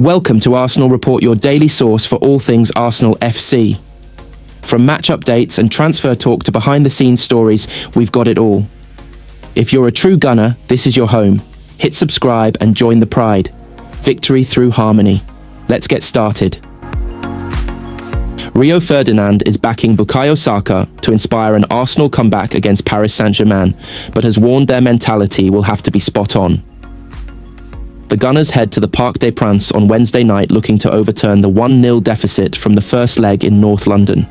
Welcome to Arsenal Report, your daily source for all things Arsenal FC. From match updates and transfer talk to behind-the-scenes stories, we've got it all. If you're a true gunner, this is your home. Hit subscribe and join the pride. Victory through harmony. Let's get started. Rio Ferdinand is backing Bukayo Saka to inspire an Arsenal comeback against Paris Saint-Germain, but has warned their mentality will have to be spot on. The Gunners head to the Parc des Princes on Wednesday night looking to overturn the 1-0 deficit from the first leg in North London.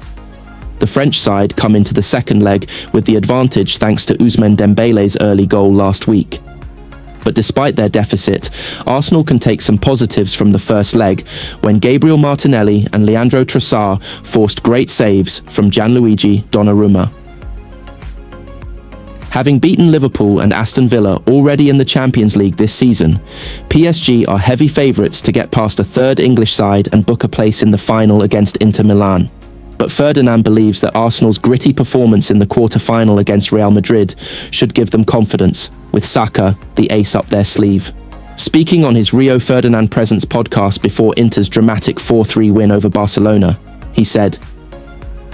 The French side come into the second leg with the advantage thanks to Ousmane Dembele's early goal last week. But despite their deficit, Arsenal can take some positives from the first leg when Gabriel Martinelli and Leandro Trossard forced great saves from Gianluigi Donnarumma. Having beaten Liverpool and Aston Villa already in the Champions League this season, PSG are heavy favourites to get past a third English side and book a place in the final against Inter Milan. But Ferdinand believes that Arsenal's gritty performance in the quarter-final against Real Madrid should give them confidence, with Saka, the ace up their sleeve. Speaking on his Rio Ferdinand Presents podcast before Inter's dramatic 4-3 win over Barcelona, he said,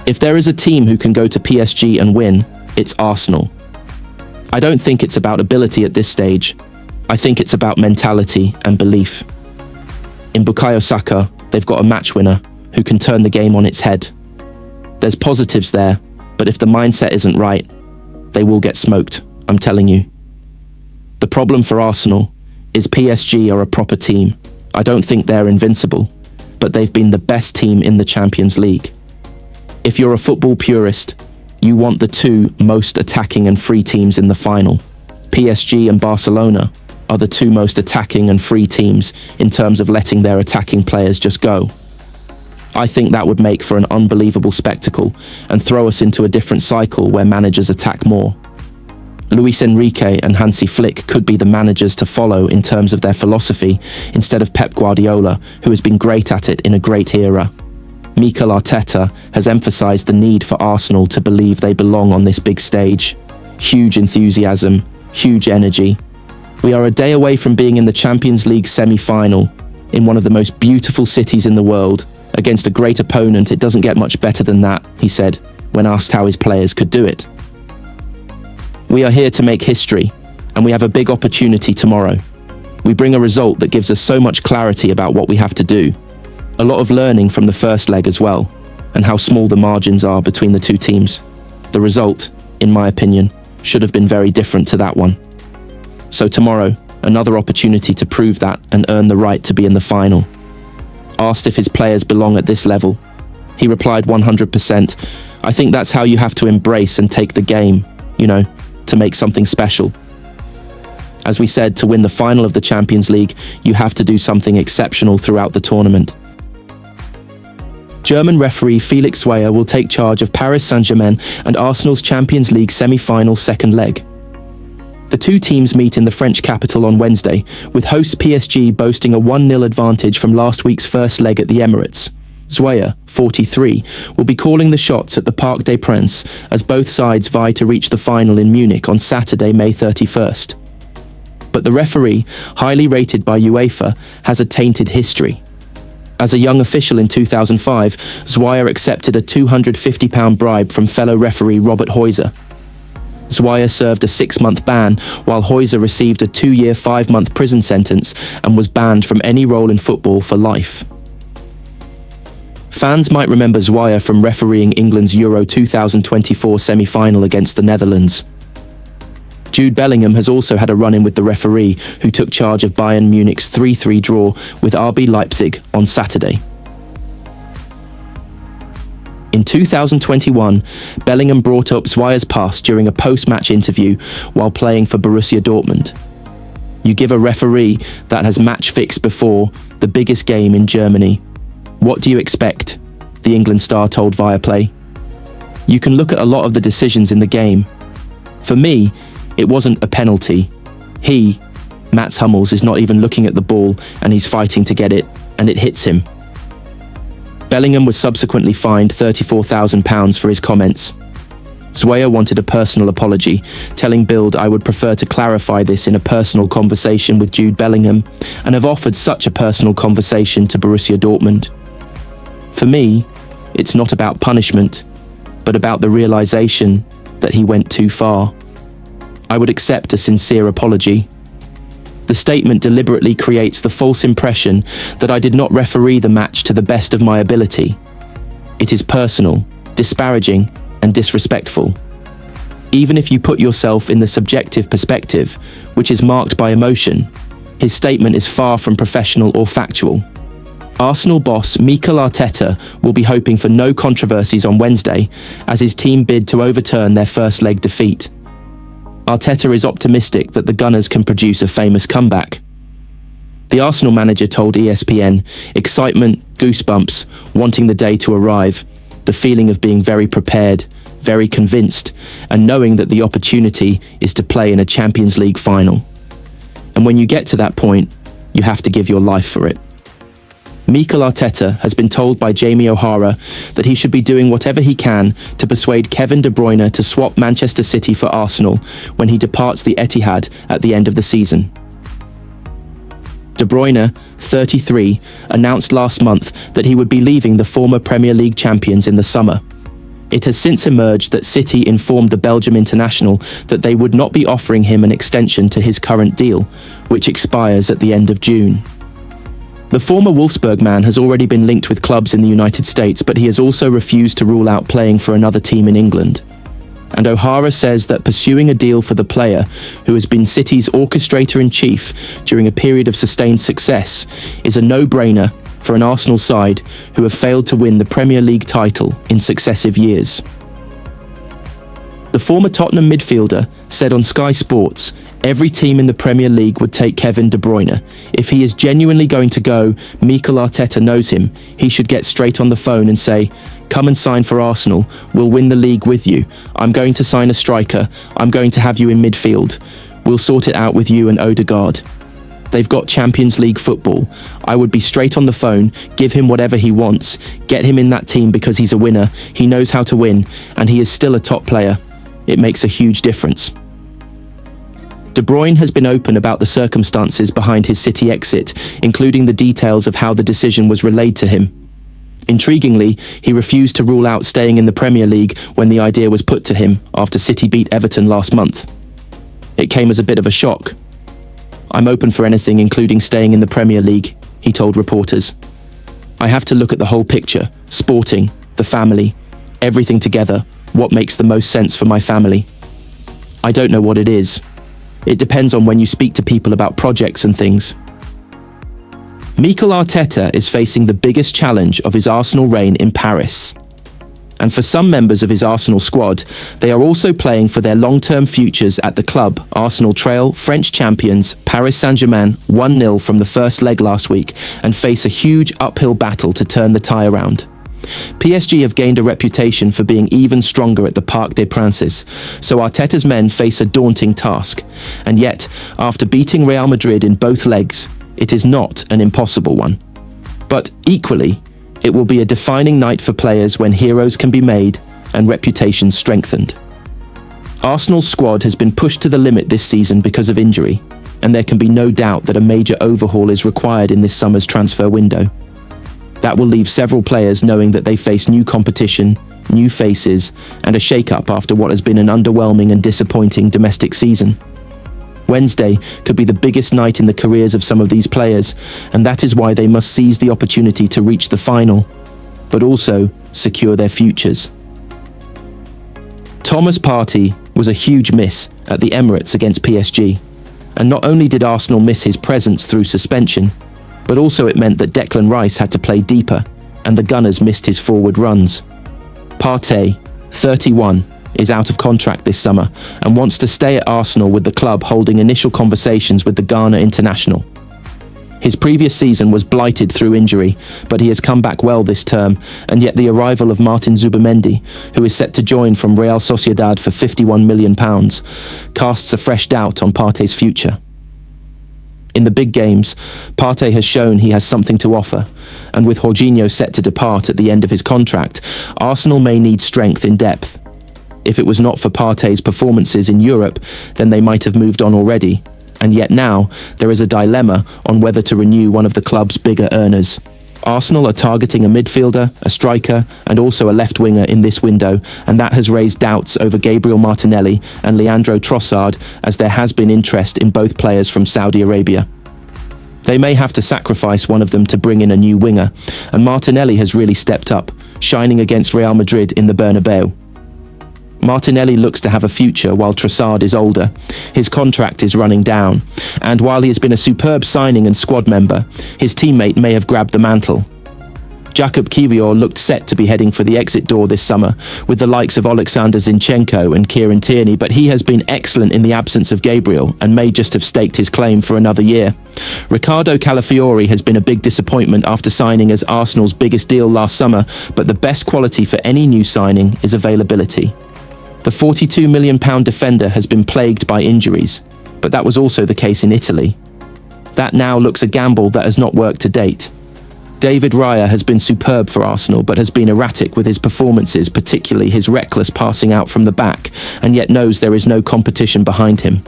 "If there is a team who can go to PSG and win, it's Arsenal. I don't think it's about ability at this stage. I think it's about mentality and belief. In Bukayo Saka, they've got a match winner who can turn the game on its head. There's positives there, but if the mindset isn't right, they will get smoked, I'm telling you. The problem for Arsenal is PSG are a proper team. I don't think they're invincible, but they've been the best team in the Champions League. If you're a football purist, you want the two most attacking and free teams in the final. PSG and Barcelona are the two most attacking and free teams in terms of letting their attacking players just go. I think that would make for an unbelievable spectacle and throw us into a different cycle where managers attack more. Luis Enrique and Hansi Flick could be the managers to follow in terms of their philosophy instead of Pep Guardiola, who has been great at it in a great era. Mikel Arteta has emphasised the need for Arsenal to believe they belong on this big stage. Huge enthusiasm, huge energy. We are a day away from being in the Champions League semi-final, in one of the most beautiful cities in the world, against a great opponent. It doesn't get much better than that, he said, when asked how his players could do it. We are here to make history, and we have a big opportunity tomorrow. We bring a result that gives us so much clarity about what we have to do. A lot of learning from the first leg as well, and how small the margins are between the two teams. The result, in my opinion, should have been very different to that one. So tomorrow, another opportunity to prove that and earn the right to be in the final." Asked if his players belong at this level, he replied 100%, "I think that's how you have to embrace and take the game, to make something special. As we said, to win the final of the Champions League, you have to do something exceptional throughout the tournament." German referee Felix Zweier will take charge of Paris Saint-Germain and Arsenal's Champions League semi-final second leg. The two teams meet in the French capital on Wednesday, with hosts PSG boasting a 1-0 advantage from last week's first leg at the Emirates. Zweier, 43, will be calling the shots at the Parc des Princes as both sides vie to reach the final in Munich on Saturday, May 31st. But the referee, highly rated by UEFA, has a tainted history. As a young official in 2005, Zweier accepted a £250 bribe from fellow referee Robert Heuser. Zweier served a 6-month ban, while Heuser received a 2-year, 5-month prison sentence and was banned from any role in football for life. Fans might remember Zweier from refereeing England's Euro 2024 semi-final against the Netherlands. Jude Bellingham has also had a run-in with the referee, who took charge of Bayern Munich's 3-3 draw with RB Leipzig on Saturday. In 2021, Bellingham brought up Zweier's past during a post-match interview while playing for Borussia Dortmund. "You give a referee that has match fixed before the biggest game in Germany. What do you expect?" the England star told Viaplay. "You can look at a lot of the decisions in the game. For me, it wasn't a penalty. Mats Hummels, is not even looking at the ball and he's fighting to get it, and it hits him." Bellingham was subsequently fined £34,000 for his comments. Zweyer wanted a personal apology, telling Bild I would prefer to clarify this in a personal conversation with Jude Bellingham, and have offered such a personal conversation to Borussia Dortmund. For me, it's not about punishment, but about the realization that he went too far. I would accept a sincere apology. The statement deliberately creates the false impression that I did not referee the match to the best of my ability. It is personal, disparaging, and disrespectful. Even if you put yourself in the subjective perspective, which is marked by emotion, his statement is far from professional or factual. Arsenal boss Mikel Arteta will be hoping for no controversies on Wednesday as his team bid to overturn their first leg defeat. Arteta is optimistic that the Gunners can produce a famous comeback. The Arsenal manager told ESPN, excitement, goosebumps, wanting the day to arrive, the feeling of being very prepared, very convinced, and knowing that the opportunity is to play in a Champions League final. And when you get to that point, you have to give your life for it. Mikel Arteta has been told by Jamie O'Hara that he should be doing whatever he can to persuade Kevin De Bruyne to swap Manchester City for Arsenal when he departs the Etihad at the end of the season. De Bruyne, 33, announced last month that he would be leaving the former Premier League champions in the summer. It has since emerged that City informed the Belgium international that they would not be offering him an extension to his current deal, which expires at the end of June. The former Wolfsburg man has already been linked with clubs in the United States, but he has also refused to rule out playing for another team in England. And O'Hara says that pursuing a deal for the player, who has been City's orchestrator-in-chief during a period of sustained success, is a no-brainer for an Arsenal side who have failed to win the Premier League title in successive years. The former Tottenham midfielder said on Sky Sports, every team in the Premier League would take Kevin De Bruyne. If he is genuinely going to go, Mikel Arteta knows him. He should get straight on the phone and say, come and sign for Arsenal. We'll win the league with you. I'm going to sign a striker. I'm going to have you in midfield. We'll sort it out with you and Odegaard. They've got Champions League football. I would be straight on the phone, give him whatever he wants, get him in that team because he's a winner, he knows how to win, and he is still a top player. It makes a huge difference. De Bruyne has been open about the circumstances behind his City exit, including the details of how the decision was relayed to him. Intriguingly, he refused to rule out staying in the Premier League when the idea was put to him after City beat Everton last month. It came as a bit of a shock. I'm open for anything, including staying in the Premier League, he told reporters. I have to look at the whole picture, sporting, the family, everything together, what makes the most sense for my family. I don't know what it is. It depends on when you speak to people about projects and things. Mikel Arteta is facing the biggest challenge of his Arsenal reign in Paris. And for some members of his Arsenal squad, they are also playing for their long-term futures at the club. Arsenal trail French champions Paris Saint-Germain 1-0 from the first leg last week and face a huge uphill battle to turn the tie around. PSG have gained a reputation for being even stronger at the Parc des Princes, so Arteta's men face a daunting task. And yet, after beating Real Madrid in both legs, it is not an impossible one. But equally, it will be a defining night for players when heroes can be made and reputations strengthened. Arsenal's squad has been pushed to the limit this season because of injury, and there can be no doubt that a major overhaul is required in this summer's transfer window. That will leave several players knowing that they face new competition, new faces, and a shake-up after what has been an underwhelming and disappointing domestic season. Wednesday could be the biggest night in the careers of some of these players, and that is why they must seize the opportunity to reach the final, but also secure their futures. Thomas Partey was a huge miss at the Emirates against PSG, and not only did Arsenal miss his presence through suspension, but also it meant that Declan Rice had to play deeper, and the Gunners missed his forward runs. Partey, 31, is out of contract this summer and wants to stay at Arsenal, with the club holding initial conversations with the Ghana international. His previous season was blighted through injury, but he has come back well this term, and yet the arrival of Martin Zubimendi, who is set to join from Real Sociedad for £51 million, casts a fresh doubt on Partey's future. In the big games, Partey has shown he has something to offer, and with Jorginho set to depart at the end of his contract, Arsenal may need strength in depth. If it was not for Partey's performances in Europe, then they might have moved on already. And yet now, there is a dilemma on whether to renew one of the club's bigger earners. Arsenal are targeting a midfielder, a striker, and also a left winger in this window, and that has raised doubts over Gabriel Martinelli and Leandro Trossard, as there has been interest in both players from Saudi Arabia. They may have to sacrifice one of them to bring in a new winger, and Martinelli has really stepped up, shining against Real Madrid in the Bernabeu. Martinelli looks to have a future while Trossard is older. His contract is running down, and while he has been a superb signing and squad member, his teammate may have grabbed the mantle. Jakub Kiwior looked set to be heading for the exit door this summer, with the likes of Alexander Zinchenko and Kieran Tierney, but he has been excellent in the absence of Gabriel and may just have staked his claim for another year. Ricardo Calafiori has been a big disappointment after signing as Arsenal's biggest deal last summer, but the best quality for any new signing is availability. The £42 million defender has been plagued by injuries, but that was also the case in Italy. That now looks a gamble that has not worked to date. David Raya has been superb for Arsenal, but has been erratic with his performances, particularly his reckless passing out from the back, and yet knows there is no competition behind him.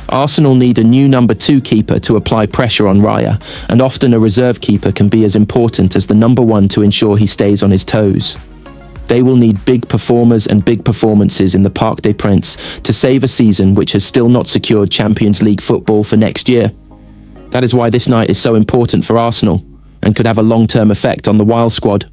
Arsenal need a new number 2 keeper to apply pressure on Raya, and often a reserve keeper can be as important as the number 1 to ensure he stays on his toes. They will need big performers and big performances in the Parc des Princes to save a season which has still not secured Champions League football for next year. That is why this night is so important for Arsenal, and could have a long-term effect on the Wild squad.